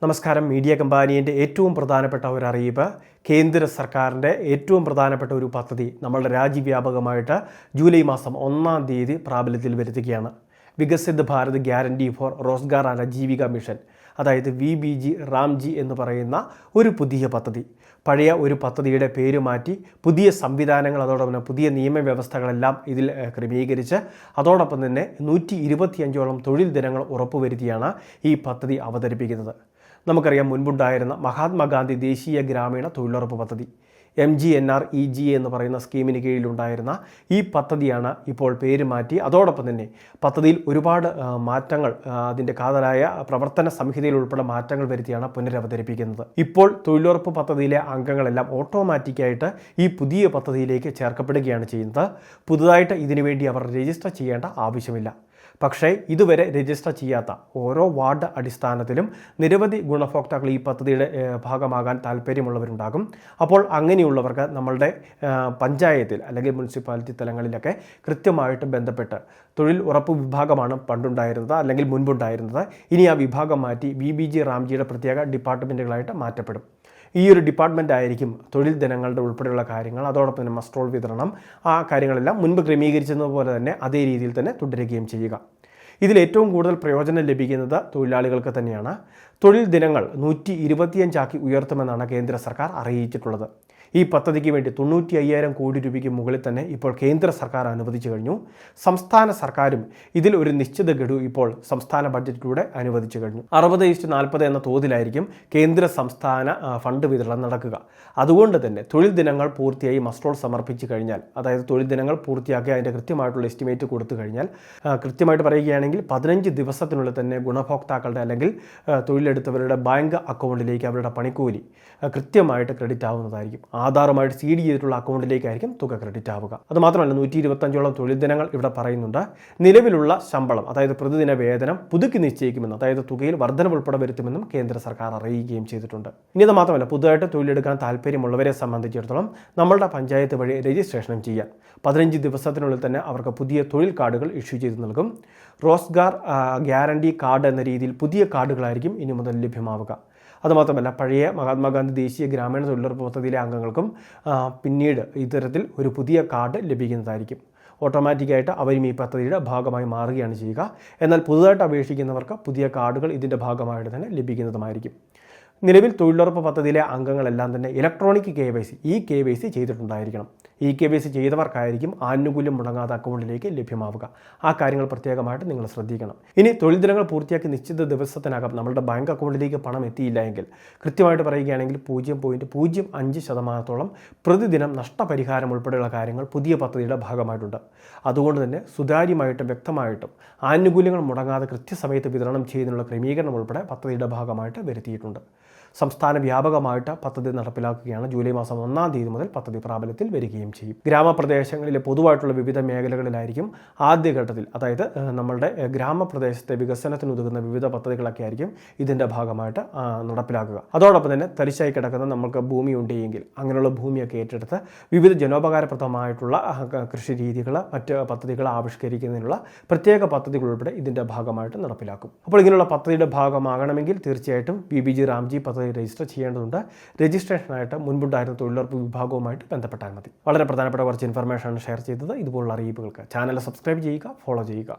നമസ്കാരം. മീഡിയ കമ്പാനിയുടെ ഏറ്റവും പ്രധാനപ്പെട്ട ഒരു അറിയിപ്പ്. കേന്ദ്ര സർക്കാരിൻ്റെ ഏറ്റവും പ്രധാനപ്പെട്ട ഒരു പദ്ധതി നമ്മളുടെ രാജ്യവ്യാപകമായിട്ട് ജൂലൈ മാസം 1-ാം തീയതി പ്രാബല്യത്തിൽ വരുത്തുകയാണ്. Viksit Bharat guarantee for Rozgar and Ajeevika mission, അതായത് VBG റാംജി എന്ന് പറയുന്ന ഒരു പുതിയ പദ്ധതി. പഴയ ഒരു പദ്ധതിയുടെ പേര് മാറ്റി പുതിയ സംവിധാനങ്ങൾ, അതോടൊപ്പം തന്നെ പുതിയ നിയമവ്യവസ്ഥകളെല്ലാം ഇതിൽ ക്രമീകരിച്ച് അതോടൊപ്പം തന്നെ 125ഓളം തൊഴിൽ ദിനങ്ങൾ ഉറപ്പുവരുത്തിയാണ് ഈ പദ്ധതി അവതരിപ്പിക്കുന്നത്. നമുക്കറിയാം, മുൻപുണ്ടായിരുന്ന മഹാത്മാഗാന്ധി ദേശീയ ഗ്രാമീണ തൊഴിലുറപ്പ് പദ്ധതി MGNREGA എന്ന് പറയുന്ന സ്കീമിന് കീഴിലുണ്ടായിരുന്ന ഈ പദ്ധതിയാണ് ഇപ്പോൾ പേര് മാറ്റി അതോടൊപ്പം തന്നെ പദ്ധതിയിൽ ഒരുപാട് മാറ്റങ്ങൾ, അതിൻ്റെ കാതലായ പ്രവർത്തന സംഹിതയിൽ ഉൾപ്പെടെ മാറ്റങ്ങൾ വരുത്തിയാണ് പുനരവതരിപ്പിക്കുന്നത്. ഇപ്പോൾ തൊഴിലുറപ്പ് പദ്ധതിയിലെ അംഗങ്ങളെല്ലാം ഓട്ടോമാറ്റിക്കായിട്ട് ഈ പുതിയ പദ്ധതിയിലേക്ക് ചേർക്കപ്പെടുകയാണ് ചെയ്യുന്നത്. പുതുതായിട്ട് ഇതിനുവേണ്ടി അവർ രജിസ്റ്റർ ചെയ്യേണ്ട ആവശ്യമില്ല. പക്ഷേ ഇതുവരെ രജിസ്റ്റർ ചെയ്യാത്ത ഓരോ വാർഡ് അടിസ്ഥാനത്തിലും നിരവധി ഗുണഭോക്താക്കൾ ഈ പദ്ധതിയുടെ ഭാഗമാകാൻ താല്പര്യമുള്ളവരുണ്ടാകും. അപ്പോൾ അങ്ങനെയുള്ളവർക്ക് നമ്മളുടെ പഞ്ചായത്തിൽ അല്ലെങ്കിൽ മുനിസിപ്പാലിറ്റി തലങ്ങളിലൊക്കെ കൃത്യമായിട്ട് ബന്ധപ്പെട്ട്, തൊഴിൽ ഉറപ്പ് വിഭാഗമാണ് പണ്ടുണ്ടായിരുന്നത് അല്ലെങ്കിൽ മുൻപുണ്ടായിരുന്നത്, ഇനി ആ വിഭാഗം മാറ്റി VBG റാംജിയുടെ പ്രത്യേക ഡിപ്പാർട്ട്മെൻറ്റുകളായിട്ട് മാറ്റപ്പെടും. ഈ ഒരു ഡിപ്പാർട്ട്മെൻ്റ് ആയിരിക്കും തൊഴിൽ ദിനങ്ങളുടെ ഉൾപ്പെടെയുള്ള കാര്യങ്ങൾ, അതോടൊപ്പം തന്നെ മസ്റ്റ്രോൾ വിതരണം, ആ കാര്യങ്ങളെല്ലാം മുൻപ് ക്രമീകരിച്ചതുപോലെ തന്നെ അതേ രീതിയിൽ തന്നെ തുടരുകയും ചെയ്യുക. ഇതിൽ ഏറ്റവും കൂടുതൽ പ്രയോജനം ലഭിക്കുന്നത് തൊഴിലാളികൾക്ക് തന്നെയാണ്. തൊഴിൽ ദിനങ്ങൾ 125 ഉയർത്തുമെന്നാണ് കേന്ദ്ര സർക്കാർ അറിയിച്ചിട്ടുള്ളത്. ഈ പദ്ധതിക്ക് വേണ്ടി 95,000 കോടി രൂപയ്ക്ക് മുകളിൽ തന്നെ ഇപ്പോൾ കേന്ദ്ര സർക്കാർ അനുവദിച്ചു കഴിഞ്ഞു. സംസ്ഥാന സർക്കാരും ഇതിൽ ഒരു നിശ്ചിത ഗഡു ഇപ്പോൾ സംസ്ഥാന ബഡ്ജറ്റിലൂടെ അനുവദിച്ചു കഴിഞ്ഞു. 60:40 എന്ന തോതിലായിരിക്കും കേന്ദ്ര സംസ്ഥാന ഫണ്ട് വിതരണം നടക്കുക. അതുകൊണ്ട് തന്നെ തൊഴിൽ ദിനങ്ങൾ പൂർത്തിയായി മസ്റ്റ്രോൾ സമർപ്പിച്ചു കഴിഞ്ഞാൽ, അതായത് തൊഴിൽ ദിനങ്ങൾ പൂർത്തിയാക്കി അതിൻ്റെ കൃത്യമായിട്ടുള്ള എസ്റ്റിമേറ്റ് കൊടുത്തു കഴിഞ്ഞാൽ, കൃത്യമായിട്ട് പറയുകയാണെങ്കിൽ 15 ദിവസത്തിനുള്ളിൽ തന്നെ ഗുണഭോക്താക്കളുടെ അല്ലെങ്കിൽ തൊഴിലെടുത്തവരുടെ ബാങ്ക് അക്കൗണ്ടിലേക്ക് അവരുടെ പണിക്കൂലി കൃത്യമായിട്ട് ക്രെഡിറ്റ് ആവുന്നതായിരിക്കും. ആധാറുമായിട്ട് സീഡ് ചെയ്തിട്ടുള്ള അക്കൗണ്ടിലേക്കായിരിക്കും തുക ക്രെഡിറ്റ് ആവുക. അതുമാത്രമല്ല, 125ഓളം തൊഴിൽ ദിനങ്ങൾ ഇവിടെ പറയുന്നുണ്ട്. നിലവിലുള്ള ശമ്പളം, അതായത് പ്രതിദിന വേതനം പുതുക്കി നിശ്ചയിക്കുമെന്നും അതായത് തുകയിൽ വർധന ഉൾപ്പെടെ വരുത്തുമെന്നും കേന്ദ്ര സർക്കാർ അറിയിക്കുകയും ചെയ്തിട്ടുണ്ട്. ഇനി അത് മാത്രമല്ല, പുതുതായിട്ട് തൊഴിലെടുക്കാൻ താല്പര്യമുള്ളവരെ സംബന്ധിച്ചിടത്തോളം നമ്മളുടെ പഞ്ചായത്ത് വഴി രജിസ്ട്രേഷനും ചെയ്യാം. 15 ദിവസത്തിനുള്ളിൽ തന്നെ അവർക്ക് പുതിയ തൊഴിൽ കാർഡുകൾ ഇഷ്യൂ ചെയ്ത് നൽകും. റോസ്ഗാർ ഗ്യാരണ്ടി കാർഡ് എന്ന രീതിയിൽ പുതിയ കാർഡുകളായിരിക്കും ഇനി മുതൽ ലഭ്യമാവുക. അതുമാത്രമല്ല, പഴയ മഹാത്മാഗാന്ധി ദേശീയ ഗ്രാമീണ തൊഴിലുറപ്പ് പദ്ധതിയിലെ അംഗങ്ങൾക്കും പിന്നീട് ഇത്തരത്തിൽ ഒരു പുതിയ കാർഡ് ലഭിക്കുന്നതായിരിക്കും. ഓട്ടോമാറ്റിക്കായിട്ട് അവരും ഈ പദ്ധതിയുടെ ഭാഗമായി മാറുകയാണ് ചെയ്യുക. എന്നാൽ പുതുതായിട്ട് അപേക്ഷിക്കുന്നവർക്ക് പുതിയ കാർഡുകൾ ഇതിൻ്റെ ഭാഗമായിട്ട് തന്നെ ലഭിക്കുന്നതുമായിരിക്കും. നിലവിൽ തൊഴിലുറപ്പ് പദ്ധതിയിലെ അംഗങ്ങളെല്ലാം തന്നെ ഇലക്ട്രോണിക് KYC KYC ചെയ്തിട്ടുണ്ടായിരിക്കണം. KYC ചെയ്തവർക്കായിരിക്കും ആനുകൂല്യം മുടങ്ങാതെ അക്കൗണ്ടിലേക്ക് ലഭ്യമാവുക. ആ കാര്യങ്ങൾ പ്രത്യേകമായിട്ട് നിങ്ങൾ ശ്രദ്ധിക്കണം. ഇനി തൊഴിൽ ദിനങ്ങൾ പൂർത്തിയാക്കി നിശ്ചിത ദിവസത്തിനകം നമ്മളുടെ ബാങ്ക് അക്കൗണ്ടിലേക്ക് പണം എത്തിയില്ല എങ്കിൽ കൃത്യമായിട്ട് പറയുകയാണെങ്കിൽ 0.05% പ്രതിദിനം നഷ്ടപരിഹാരം ഉൾപ്പെടെയുള്ള കാര്യങ്ങൾ പുതിയ പദ്ധതിയുടെ ഭാഗമായിട്ടുണ്ട്. അതുകൊണ്ട് തന്നെ സുതാര്യമായിട്ടും വ്യക്തമായിട്ടും ആനുകൂല്യങ്ങൾ മുടങ്ങാതെ കൃത്യസമയത്ത് വിതരണം ചെയ്യുന്നതിനുള്ള ക്രമീകരണം ഉൾപ്പെടെ പദ്ധതിയുടെ ഭാഗമായിട്ട് വരുത്തിയിട്ടുണ്ട്. സംസ്ഥാന വ്യാപകമായിട്ട് പദ്ധതി നടപ്പിലാക്കുകയാണ്. ജൂലൈ മാസം 1-ാം തീയതി മുതൽ പദ്ധതി പ്രാബല്യത്തിൽ വരികയും ചെയ്യും. ഗ്രാമപ്രദേശങ്ങളിലെ പൊതുവായിട്ടുള്ള വിവിധ മേഖലകളിലായിരിക്കും ആദ്യഘട്ടത്തിൽ, അതായത് നമ്മളുടെ ഗ്രാമപ്രദേശത്തെ വികസനത്തിനുതകുന്ന വിവിധ പദ്ധതികളൊക്കെ ആയിരിക്കും ഇതിൻ്റെ ഭാഗമായിട്ട് നടപ്പിലാക്കുക. അതോടൊപ്പം തന്നെ തരിശായി കിടക്കുന്ന നമുക്ക് ഭൂമി ഉണ്ടെങ്കിൽ അങ്ങനെയുള്ള ഭൂമിയൊക്കെ ഏറ്റെടുത്ത് വിവിധ ജനോപകാരപ്രദമായിട്ടുള്ള കൃഷി രീതികൾ, മറ്റ് പദ്ധതികൾ ആവിഷ്കരിക്കുന്നതിനുള്ള പ്രത്യേക പദ്ധതികൾ ഉൾപ്പെടെ ഇതിൻ്റെ ഭാഗമായിട്ട് നടപ്പിലാക്കും. അപ്പോൾ ഇങ്ങനെയുള്ള പദ്ധതിയുടെ ഭാഗമാകണമെങ്കിൽ തീർച്ചയായിട്ടും VBG റാംജി പദ്ധതി രജിസ്റ്റർ ചെയ്യേണ്ടതുണ്ട്. രജിസ്ട്രേഷനായിട്ട് മുൻപുണ്ടായിരുന്ന തൊഴിലുറപ്പ് വിഭാഗവുമായിട്ട് ബന്ധപ്പെട്ടാൽ മതി. വളരെ പ്രധാനപ്പെട്ട കുറച്ച് ഇൻഫർമേഷനാണ് ഷെയർ ചെയ്തത്. ഇതുപോലുള്ള അറിയിപ്പുകൾക്ക് ചാനൽ സബ്സ്ക്രൈബ് ചെയ്യുക, ഫോളോ ചെയ്യുക.